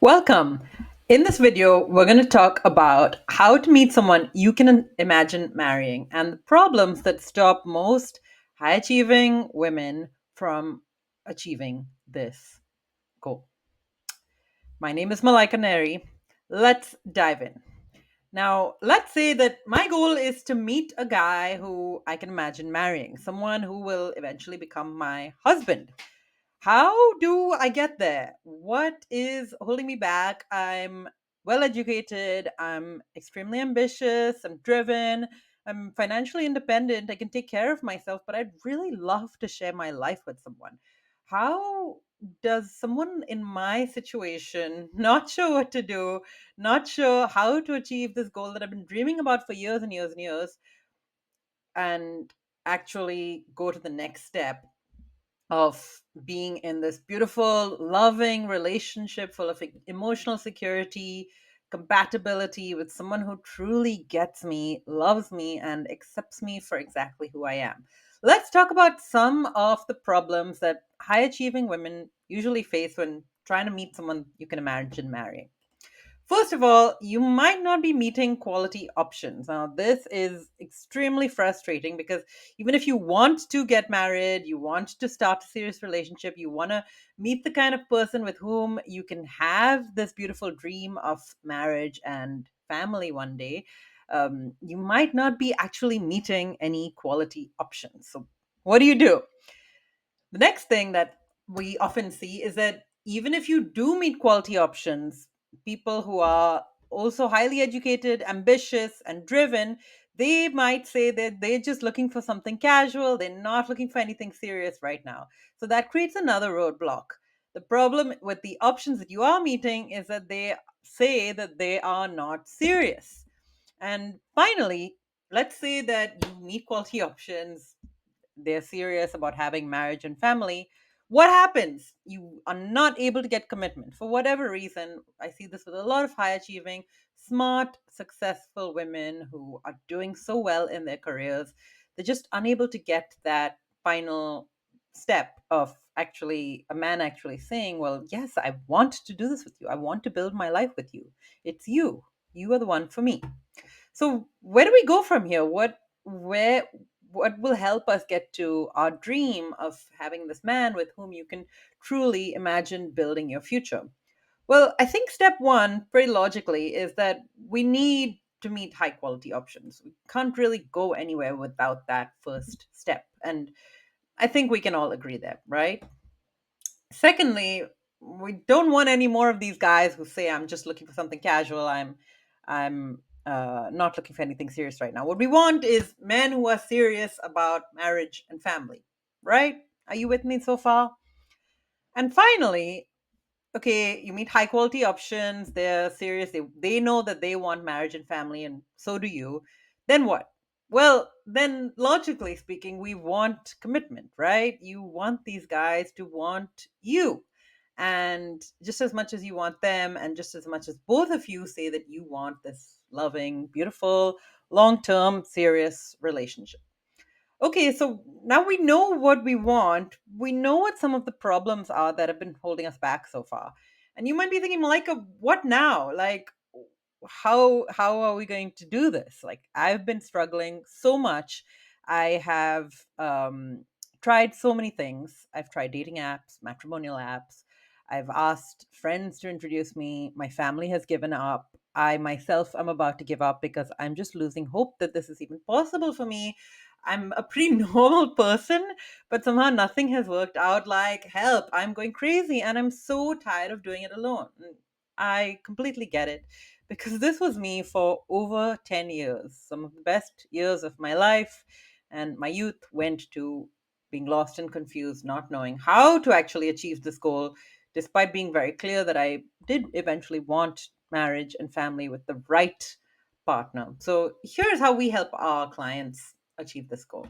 Welcome. In this video, we're going to talk about how to meet someone you can imagine marrying and the problems that stop most high achieving women from achieving this goal. My name is Malaika Neri. Let's dive in. Now, let's say that my goal is to meet a guy who I can imagine marrying, someone who will eventually become my husband. How do I get there? What is holding me back? I'm well educated, I'm extremely ambitious, I'm driven, I'm financially independent, I can take care of myself, but I'd really love to share my life with someone. How does someone in my situation, not sure what to do, not sure how to achieve this goal that I've been dreaming about for years and years and years, and actually go to the next step of being in this beautiful, loving relationship full of emotional security, compatibility with someone who truly gets me, loves me, and accepts me for exactly who I am? Let's talk about some of the problems that high achieving women usually face when trying to meet someone you can imagine marrying. First of all, you might not be meeting quality options. Now, this is extremely frustrating because even if you want to get married, you want to start a serious relationship, you want to meet the kind of person with whom you can have this beautiful dream of marriage and family one day, you might not be actually meeting any quality options. So, what do you do? The next thing that we often see is that even if you do meet quality options, people who are also highly educated, ambitious, and driven, they might say that they're just looking for something casual. They're not looking for anything serious right now. So that creates another roadblock. The problem with the options that you are meeting is that they say that they are not serious. And finally, let's say that you meet quality options, they're serious about having marriage and family. What happens? You are not able to get commitment for whatever reason. I see this with a lot of high achieving, smart, successful women who are doing so well in their careers. They're just unable to get that final step of actually a man actually saying, well, yes, I want to do this with you, I want to build my life with you. It's you, you are the one for me. So where do we go from here? What will help us get to our dream of having this man with whom you can truly imagine building your future? Well, I think step one, pretty logically, is that we need to meet high quality options. We can't really go anywhere without that first step. And I think we can all agree there, right? Secondly, we don't want any more of these guys who say, I'm just looking for something casual. I'm not looking for anything serious right now. What we want is men who are serious about marriage and family, right? Are you with me so far? And finally, okay, you meet high quality options, they're serious, they know that they want marriage and family, and so do you. Then what? Well, then logically speaking, we want commitment, right? You want these guys to want you. And just as much as you want them, and just as much as both of you say that you want this loving, beautiful, long term, serious relationship. Okay, so now we know what we want. We know what some of the problems are that have been holding us back so far. And you might be thinking, Malika, what now? Like, how are we going to do this? Like, I've been struggling so much. I have tried so many things. I've tried dating apps, matrimonial apps. I've asked friends to introduce me. My family has given up. I myself am about to give up because I'm just losing hope that this is even possible for me. I'm a pretty normal person, but somehow nothing has worked out. Like, help, I'm going crazy and I'm so tired of doing it alone. I completely get it because this was me for over 10 years. Some of the best years of my life and my youth went to being lost and confused, not knowing how to actually achieve this goal, despite being very clear that I did eventually want marriage and family with the right partner. So, here's how we help our clients achieve this goal.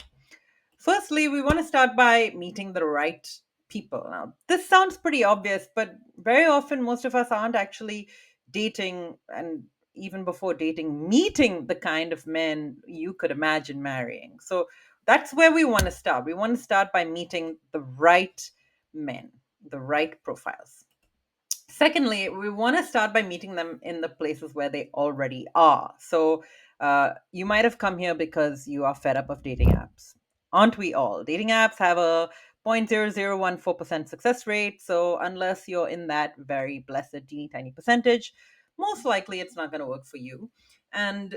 Firstly, we want to start by meeting the right people. Now, this sounds pretty obvious, but very often most of us aren't actually dating, and even before dating, meeting the kind of men you could imagine marrying. So that's where we want to start. We want to start by meeting the right men, the right profiles. Secondly, we want to start by meeting them in the places where they already are. So you might have come here because you are fed up of dating apps. Aren't we all? Dating apps have a 0.0014% success rate. So unless you're in that very blessed teeny tiny percentage, most likely it's not going to work for you. And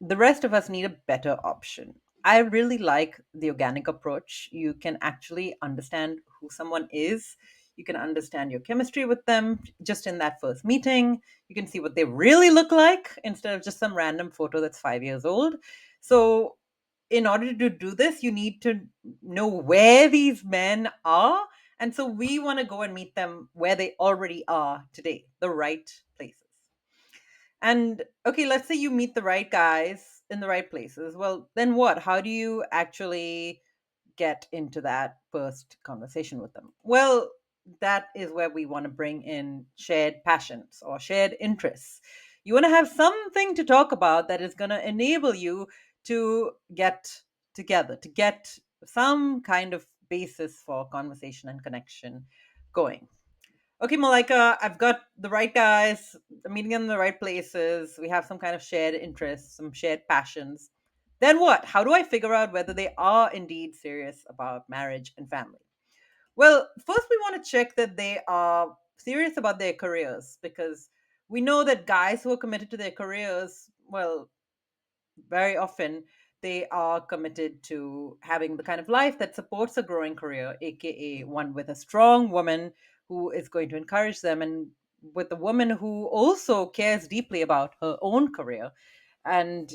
the rest of us need a better option. I really like the organic approach. You can actually understand who someone is. You can understand your chemistry with them just in that first meeting. You can see what they really look like instead of just some random photo that's 5 years old. So, in order to do this, you need to know where these men are. And so, we want to go and meet them where they already are today, the right places. And okay, let's say you meet the right guys in the right places. Well, then what? How do you actually get into that first conversation with them? Well, that is where we want to bring in shared passions or shared interests. You want to have something to talk about that is going to enable you to get together, to get some kind of basis for conversation and connection going. Okay, Malika, I've got the right guys, I'm meeting in the right places. We have some kind of shared interests, some shared passions. Then what? How do I figure out whether they are indeed serious about marriage and family? Well, first we want to check that they are serious about their careers because we know that guys who are committed to their careers, well, very often they are committed to having the kind of life that supports a growing career, aka one with a strong woman who is going to encourage them, and with a woman who also cares deeply about her own career. And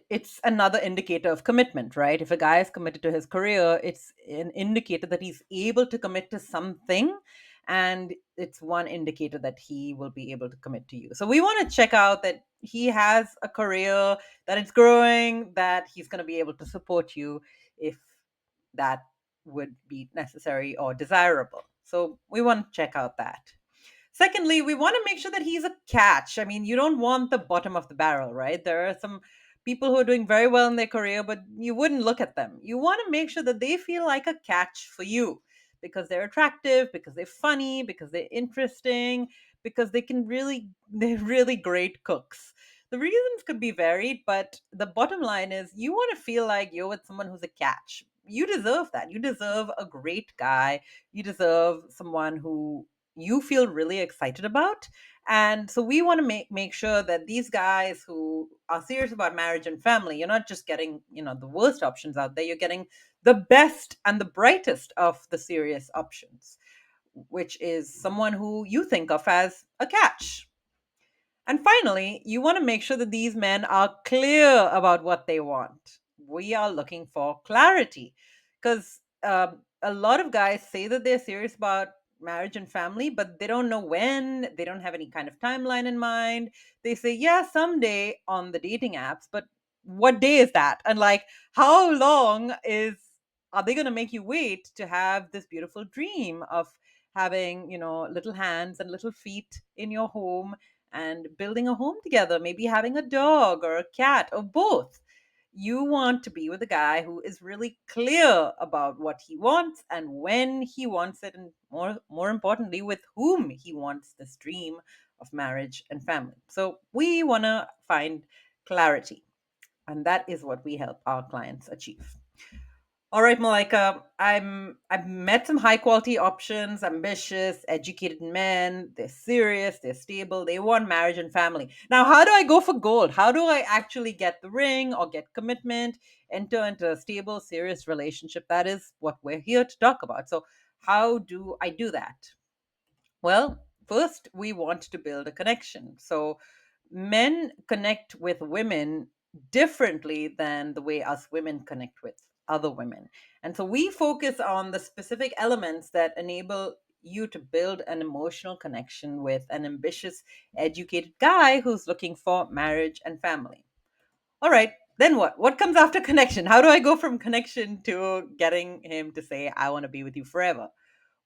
it's another indicator of commitment, right? If a guy is committed to his career, it's an indicator that he's able to commit to something. And it's one indicator that he will be able to commit to you. So we want to check out that he has a career, that it's growing, that he's going to be able to support you if that would be necessary or desirable. So we want to check out that. Secondly, we want to make sure that he's a catch. I mean, you don't want the bottom of the barrel, right? There are some people who are doing very well in their career, but you wouldn't look at them. You want to make sure that they feel like a catch for you because they're attractive, because they're funny, because they're interesting, because they're really great cooks. The reasons could be varied, but the bottom line is you want to feel like you're with someone who's a catch. You deserve that. You deserve a great guy. You deserve someone who you feel really excited about. And so we want to make sure that these guys who are serious about marriage and family, you're not just getting, the worst options out there, you're getting the best and the brightest of the serious options, which is someone who you think of as a catch. And finally, you want to make sure that these men are clear about what they want. We are looking for clarity because a lot of guys say that they're serious about marriage and family, but they don't know when, they don't have any kind of timeline in mind. They say, yeah, someday on the dating apps, but what day is that? And like, how long are they going to make you wait to have this beautiful dream of having, little hands and little feet in your home and building a home together, maybe having a dog or a cat or both? You want to be with a guy who is really clear about what he wants and when he wants it, and more importantly, with whom he wants this dream of marriage and family. So we want to find clarity, and that is what we help our clients achieve. All right, Malika. I've met some high quality options, ambitious, educated men. They're serious, they're stable, they want marriage and family. Now, how do I go for gold? How do I actually get the ring or get commitment, enter into a stable, serious relationship? That is what we're here to talk about. So, how do I do that? Well, first, we want to build a connection. So, men connect with women differently than the way us women connect with other women. And so, we focus on the specific elements that enable you to build an emotional connection with an ambitious, educated guy who's looking for marriage and family. All right, then what? What comes after connection? How do I go from connection to getting him to say, I want to be with you forever?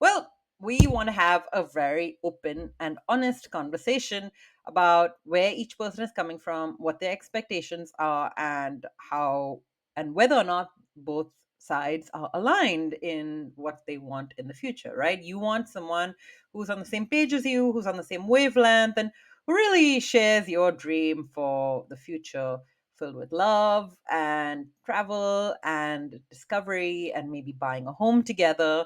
Well, we want to have a very open and honest conversation about where each person is coming from, what their expectations are, and how and whether or not both sides are aligned in what they want in the future, right? You want someone who's on the same page as you, who's on the same wavelength, and who really shares your dream for the future filled with love and travel and discovery and maybe buying a home together.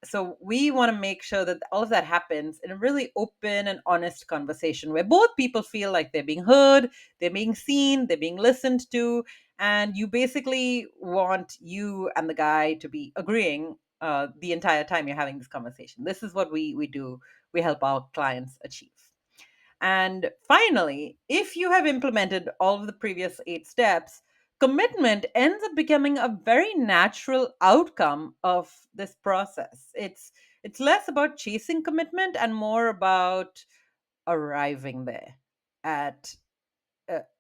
So we want to make sure that all of that happens in a really open and honest conversation where both people feel like they're being heard, they're being seen, they're being listened to, and you basically want you and the guy to be agreeing the entire time you're having this conversation. This is what we do. We help our clients achieve. And finally, if you have implemented all of the previous 8 steps, commitment ends up becoming a very natural outcome of this process. It's less about chasing commitment and more about arriving there at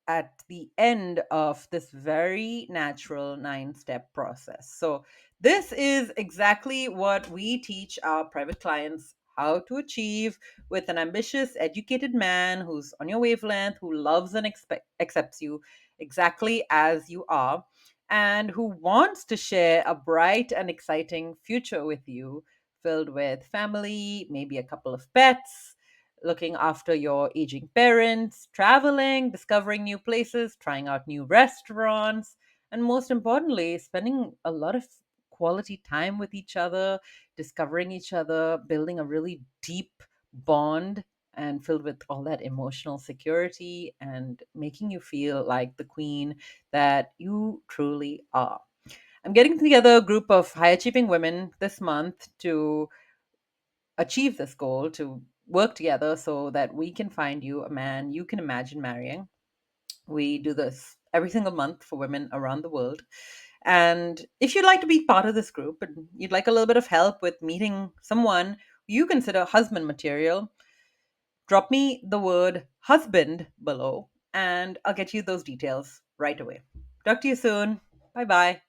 at the end of this very natural 9 step process. So, this is exactly what we teach our private clients how to achieve with an ambitious, educated man who's on your wavelength, who loves and accepts you exactly as you are, and who wants to share a bright and exciting future with you, filled with family, maybe a couple of pets, looking after your aging parents, traveling, discovering new places, trying out new restaurants, and most importantly, spending a lot of quality time with each other, discovering each other, building a really deep bond and filled with all that emotional security and making you feel like the queen that you truly are. I'm getting together a group of high achieving women this month to achieve this goal, to work together so that we can find you a man you can imagine marrying. We do this every single month for women around the world. And if you'd like to be part of this group and you'd like a little bit of help with meeting someone you consider husband material, drop me the word husband below and I'll get you those details right away. Talk to you soon. Bye bye.